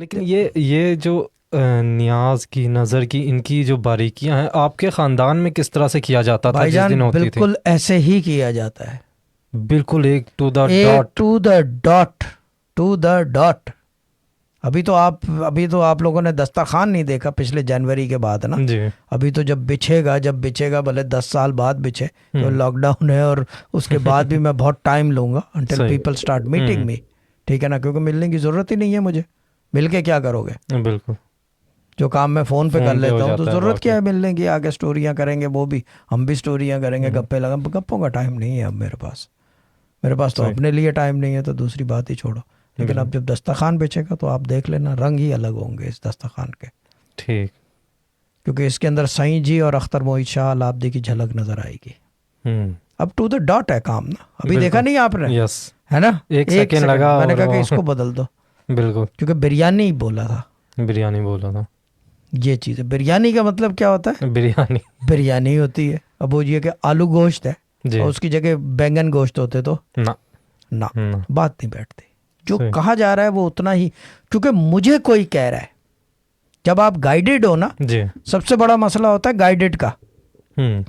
लेकिन ये जो नियाज की नज़र की इनकी जो बारीकियां हैं, आपके ख़ानदान में किस तरह से किया जाता था जिस दिन होती थी? बिल्कुल ऐसे ही किया जाता है, बिल्कुल एक टू द एक डॉट। To the dot. अभी तो आप लोगों ने दस्तरखान नहीं देखा पिछले जनवरी के बाद ना। जी। अभी तो जब बिछेगा भले 10 साल बाद बिछे, तो लॉकडाउन है और उसके बाद भी मैं बहुत टाइम लूंगा अंटिल सही। पीपल स्टार्ट मीटिंग मी। ठीक है ना, क्योंकि मिलने की ज़रूरत ही नहीं है मुझे। मिल के क्या करोगे? बिल्कुल जो काम मैं फ़ोन पे कर फ़ोन पे हो लेता हूँ, तो जाता है ज़रूरत क्या वाकई। है मिलने की? आगे स्टोरियाँ करेंगे, वो भी हम भी स्टोरियाँ करेंगे, हम्म, गप्पों का टाइम नहीं है अब मेरे पास तो सही। अपने लिए टाइम नहीं है, तो दूसरी बात ही छोड़ो। लेकिन अब बिल्कुल जब दस्तरखान बिछेगा तो आप देख लेना, रंग ही अलग होंगे इस दस्तरखान के। ठीक। क्योंकि इसके अंदर साईं जी और अख्तर मोहित शाह अल आबदी की झलक नजर आएगी। हम्म, अब टू द डॉट है काम ना, अभी देखा बिल्कुल। नहीं आपने, यस। है ना? एक एक सेकेंड सेकंड लगा मैंने और कहा कि वो इसको बदल दो, बिल्कुल क्योंकि बिरयानी ही बोला था। बिरयानी बोला था। ये चीज़ है, बिरयानी का मतलब क्या होता है? बिरयानी। बिरयानी होती है। अब वो ये कि आलू गोश्त है जी। और उसकी जगह बैंगन गोश्त होते तो ना। ना, ना। बात नहीं बैठती। जो सही। कहा जा रहा है वो उतना ही, क्योंकि मुझे कोई कह रहा है। जब आप गाइडेड हो ना, जी। सबसे बड़ा मसला होता है गाइडेड का।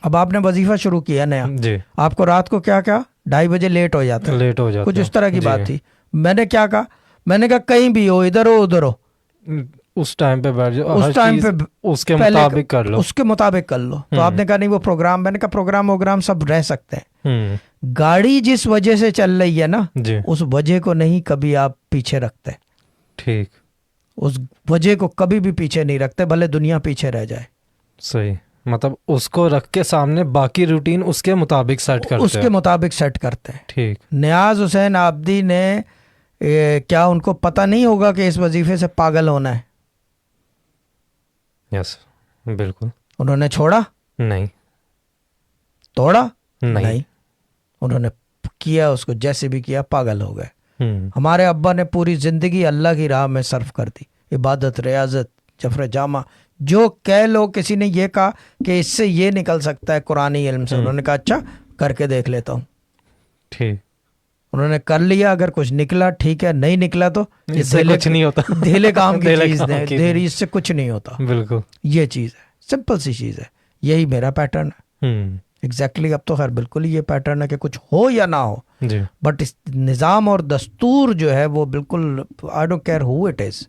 अब आपने वजीफा शुरू किया नया, जी। आपको रात को क्या 2:30 बजे लेट हो जाता है, लेट हो कुछ जाते इस तरह की हो जी। बात थी। मैंने क्या कहा? मैंने कहा कहीं भी हो, इधर हो उधर हो, उस टाइम पे बैठ जाओ, हर उस टाइम चीज पे उसके पहले मुताबिक कर लो। उसके मुताबिक कर लो। तो आपने कहा नहीं वो प्रोग्राम, मैंने कहा प्रोग्राम सब रह सकते हैं, गाड़ी जिस वजह से चल रही है ना, जी। उस वजह को नहीं कभी आप पीछे रखते। ठीक। उस वजह को कभी भी पीछे नहीं रखते, भले दुनिया पीछे रह जाए। सही। मतलब उसको रख के सामने बाकी रूटीन उसके मुताबिक सेट करते उसके हो। मुताबिक सेट करते हैं। ठीक। नियाज हुसैन आबदी ने क्या उनको पता नहीं होगा कि इस वजीफे से पागल होना है? यस। बिल्कुल। उन्होंने छोड़ा? नहीं। तोड़ा? नहीं। नहीं। उन्होंने किया, उसको जैसे भी किया, पागल हो गए। हम्म। हमारे अब्बा ने पूरी ज़िंदगी अल्लाह की राह में सर्फ कर दी, इबादत, रियाजत, जफर जामा, जो कह लो। किसी ने ये कहा कि इससे ये निकल सकता है कुरानी इल्म से, उन्होंने कहा अच्छा करके देख लेता हूँ। ठीक। उन्होंने कर लिया, अगर कुछ निकला ठीक है, नहीं निकला तो ये इससे कुछ नहीं होता। धेले काम की धेले चीज़ काम है, की देरी, इससे कुछ नहीं होता। बिल्कुल। ये चीज़ है, सिंपल सी चीज़ है। यही मेरा पैटर्न है हम्म। एग्जैक्टली। अब तो खैर बिल्कुल ही ये पैटर्न है कि कुछ हो या ना हो, जी। बट इस निज़ाम और दस्तूर जो है वो बिल्कुल, I don't care who it is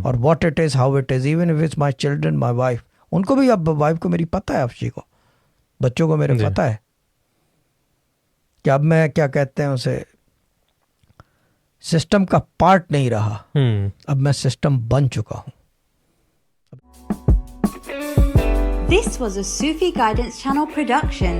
और what it is, how it is, even if it's my children, my wife. उनको भी, अब वाइफ को मेरी पता है, अफशी को, बच्चों को मेरे जी। पता है कि अब मैं, क्या कहते हैं उसे, सिस्टम का पार्ट नहीं रहा, अब मैं सिस्टम बन चुका हूँ। This was a Sufi Guidance channel production.